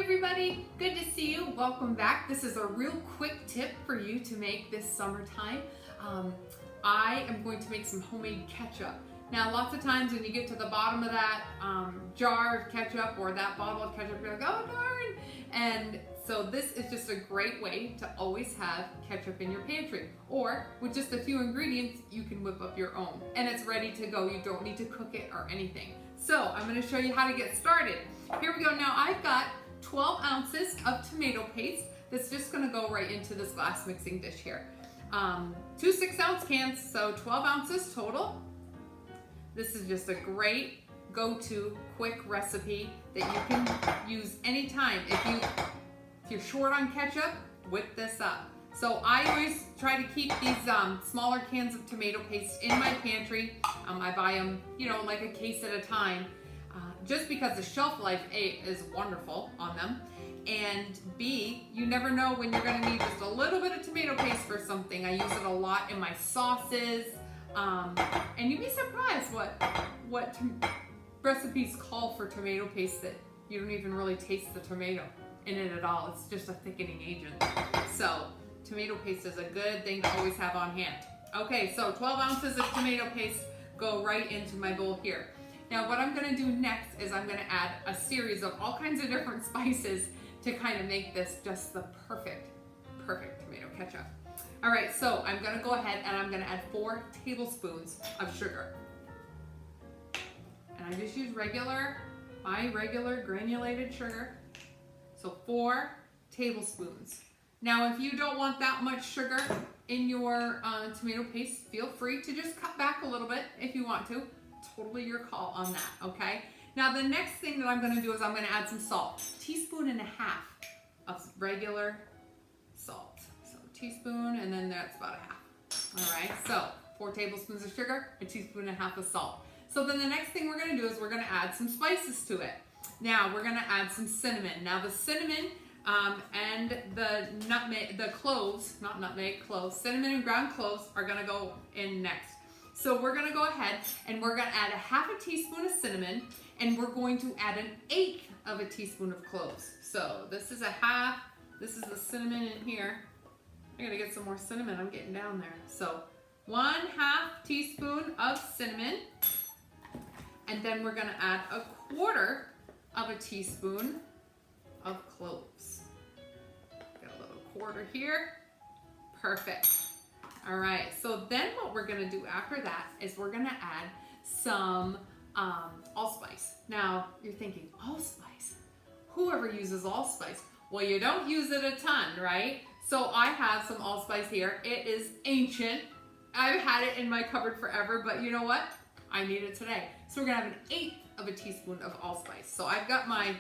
everybody, good to see you. Welcome back. This is a real quick tip for you to make this summertime. I am going to make some homemade ketchup. Now lots of times when you get to the bottom of that jar of ketchup or that bottle of ketchup, you're like, oh darn. And so this is just a great way to always have ketchup in your pantry. Or with just a few ingredients, you can whip up your own. And it's ready to go. You don't need to cook it or anything. So I'm going to show you how to get started. Here we go. Now I've got 12 ounces of tomato paste that's just going to go right into this glass mixing dish here. 2 6-ounce cans, so 12 ounces total. This is just a great go-to quick recipe that you can use anytime. If you're short on ketchup, whip this up. So I always try to keep these smaller cans of tomato paste in my pantry. I buy them, like a case at a time, just because the shelf life, A, is wonderful on them, and B, you never know when you're going to need just a little bit of tomato paste for something. I use it a lot in my sauces, and you'd be surprised what recipes call for tomato paste that you don't even really taste the tomato in it at all. It's just a thickening agent. So tomato paste is a good thing to always have on hand. Okay, so 12 ounces of tomato paste go right into my bowl here. Now what I'm going to do next is I'm going to add a series of all kinds of different spices to kind of make this just the perfect tomato ketchup. All right, so I'm going to go ahead and I'm going to add 4 tablespoons of sugar. And I just use my regular granulated sugar. So 4 tablespoons. Now, if you don't want that much sugar in your tomato paste, feel free to just cut back a little bit if you want to. Totally your call on that, okay? Now, the next thing that I'm going to do is I'm going to add some salt. 1.5 teaspoons of regular salt. So a teaspoon, and then that's about a half. All right, so 4 tablespoons of sugar, 1.5 teaspoons of salt. So then the next thing we're going to do is we're going to add some spices to it. Now, we're going to add some cinnamon. Now, the cinnamon and the nutmeg, the cloves, not nutmeg, cloves, cinnamon and ground cloves are going to go in next. So we're going to go ahead and we're going to add 1/2 teaspoon of cinnamon, and we're going to add 1/8 teaspoon of cloves. So this is this is the cinnamon in here. I got to get some more cinnamon. I'm getting down there. So 1/2 teaspoon of cinnamon, and then we're going to add 1/4 teaspoon of cloves. Got a little quarter here. Perfect. All right, so then what we're gonna do after that is we're gonna add some allspice. Now, you're thinking, allspice? Whoever uses allspice? Well, you don't use it a ton, right? So I have some allspice here. It is ancient. I've had it in my cupboard forever, but you know what? I need it today. So we're gonna have 1/8 teaspoon of allspice. So I've got my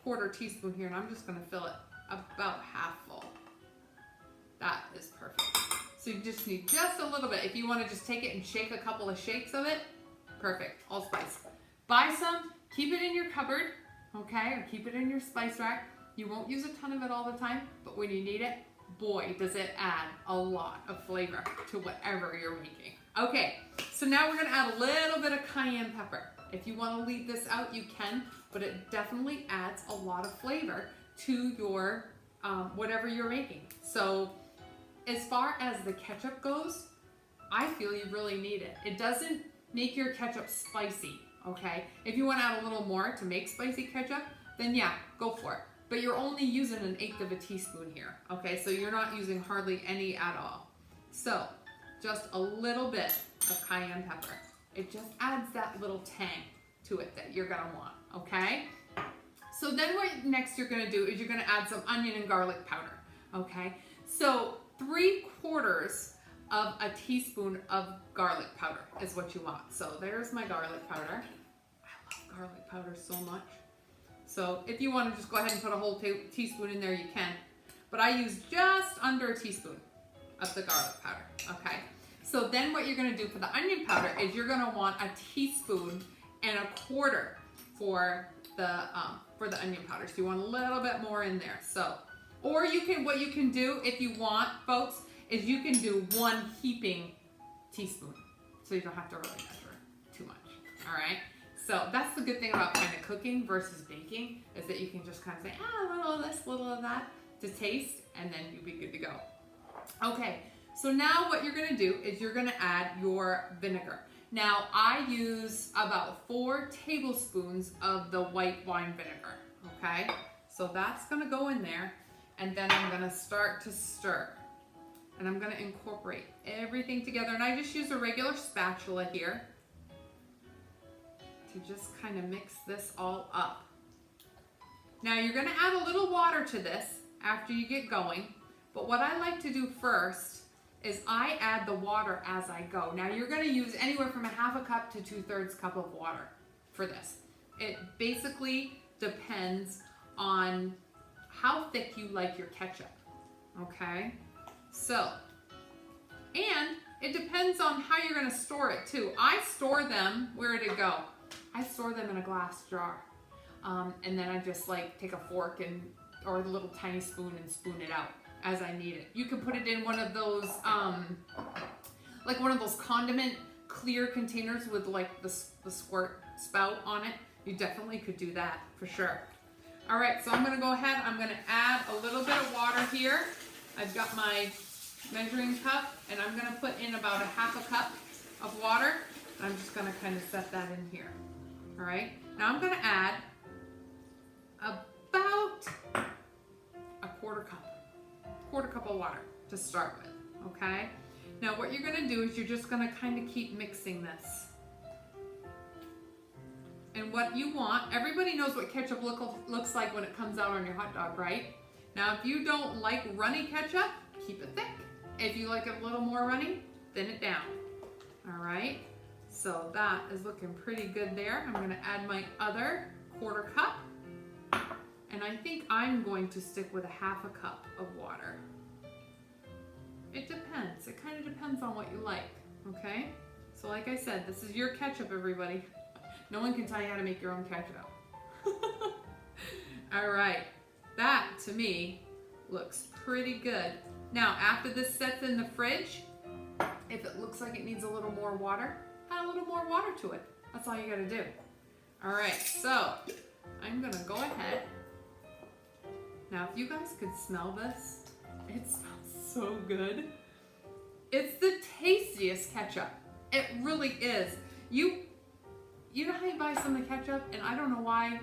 1/4 teaspoon here, and I'm just gonna fill it about half full. That is perfect. So you just need just a little bit. If you want to just take it and shake a couple of shakes of it, perfect, allspice. Buy some, keep it in your cupboard, okay, or keep it in your spice rack. You won't use a ton of it all the time, but when you need it, boy, does it add a lot of flavor to whatever you're making. Okay, so now we're gonna add a little bit of cayenne pepper. If you want to leave this out, you can, but it definitely adds a lot of flavor to your whatever you're making. So as far as the ketchup goes, I feel you really need it. It doesn't make your ketchup spicy, okay? If you want to add a little more to make spicy ketchup, then yeah, go for it. But you're only using 1/8 teaspoon here, okay? So you're not using hardly any at all. So just a little bit of cayenne pepper. It just adds that little tang to it that you're gonna want, okay? So then what next you're gonna do is you're gonna add some onion and garlic powder, okay? So 3/4 teaspoon of garlic powder is what you want. So there's my garlic powder. I love garlic powder so much. So if you want to just go ahead and put a whole teaspoon in there, you can. But I use just under 1 teaspoon of the garlic powder, okay? So then what you're going to do for the onion powder is you're going to want 1.25 teaspoons for the onion powder. So you want a little bit more in there. So, or what you can do if you want, folks, is you can do 1 heaping teaspoon. So you don't have to really measure too much. All right. So that's the good thing about kind of cooking versus baking, is that you can just kind of say, a little of this, little of that to taste, and then you'll be good to go. Okay, so now what you're gonna do is you're gonna add your vinegar. Now I use about 4 tablespoons of the white wine vinegar, okay? So that's gonna go in there, and then I'm gonna start to stir. And I'm gonna incorporate everything together, and I just use a regular spatula here to just kind of mix this all up. Now you're gonna add a little water to this after you get going, but what I like to do first is I add the water as I go. Now you're gonna use anywhere from 1/2 cup to 2/3 cup of water for this. It basically depends on how thick you like your ketchup, okay? So, and it depends on how you're gonna store it too. I store them, where'd it go? I store them in a glass jar. And then I just like take a fork or a little tiny spoon and spoon it out as I need it. You can put it in one of those, like one of those condiment clear containers with like the squirt spout on it. You definitely could do that for sure. All right, so I'm gonna go ahead, I'm gonna add a little bit of water here. I've got my measuring cup, and I'm gonna put in about 1/2 cup of water. I'm just gonna kind of set that in here. All right, now I'm gonna add about a quarter cup of water to start with, okay? Now what you're gonna do is you're just gonna kind of keep mixing this. And what you want, everybody knows what ketchup looks like when it comes out on your hot dog, right? Now if you don't like runny ketchup, keep it thick. If you like it a little more runny, thin it down. All right, so that is looking pretty good there. I'm gonna add my other quarter cup. And I think I'm going to stick with 1/2 cup of water. It depends, it kind of depends on what you like, okay? So like I said, this is your ketchup, everybody. No one can tell you how to make your own ketchup. All right, that to me looks pretty good. Now, after this sets in the fridge, if it looks like it needs a little more water, add a little more water to it. That's all you gotta do. All right, so I'm gonna go ahead. Now, if you guys could smell this, it smells so good. It's the tastiest ketchup. It really is. You know how you buy some of the ketchup, and I don't know why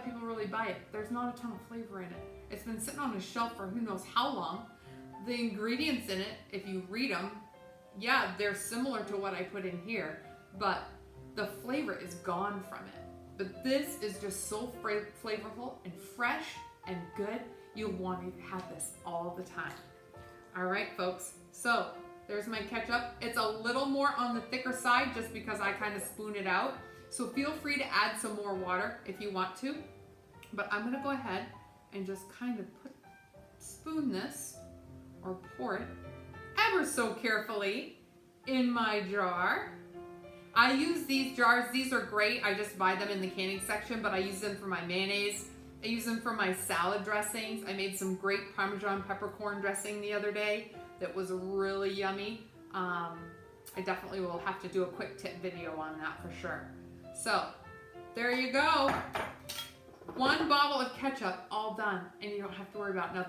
people really buy it. There's not a ton of flavor in it. It's been sitting on the shelf for who knows how long. The ingredients in it, if you read them, yeah, they're similar to what I put in here, but the flavor is gone from it. But this is just so flavorful and fresh and good. You'll want to have this all the time. All right, folks. So there's my ketchup. It's a little more on the thicker side just because I kind of spoon it out. So feel free to add some more water if you want to. But I'm gonna go ahead and just kind of spoon this or pour it ever so carefully in my jar. I use these jars. These are great. I just buy them in the canning section, but I use them for my mayonnaise. I use them for my salad dressings. I made some great Parmesan peppercorn dressing the other day that was really yummy. I definitely will have to do a quick tip video on that for sure. So there you go. 1 bottle of ketchup all done, and you don't have to worry about it. Now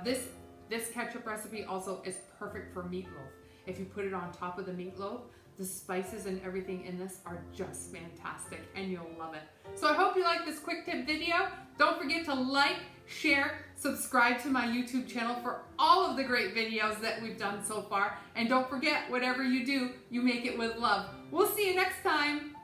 this ketchup recipe also is perfect for meatloaf. If you put it on top of the meatloaf, the spices and everything in this are just fantastic, and you'll love it. So I hope you like this quick tip video. Don't forget to like, share, subscribe to my YouTube channel for all of the great videos that we've done so far. And don't forget, whatever you do, you make it with love. We'll see you next time.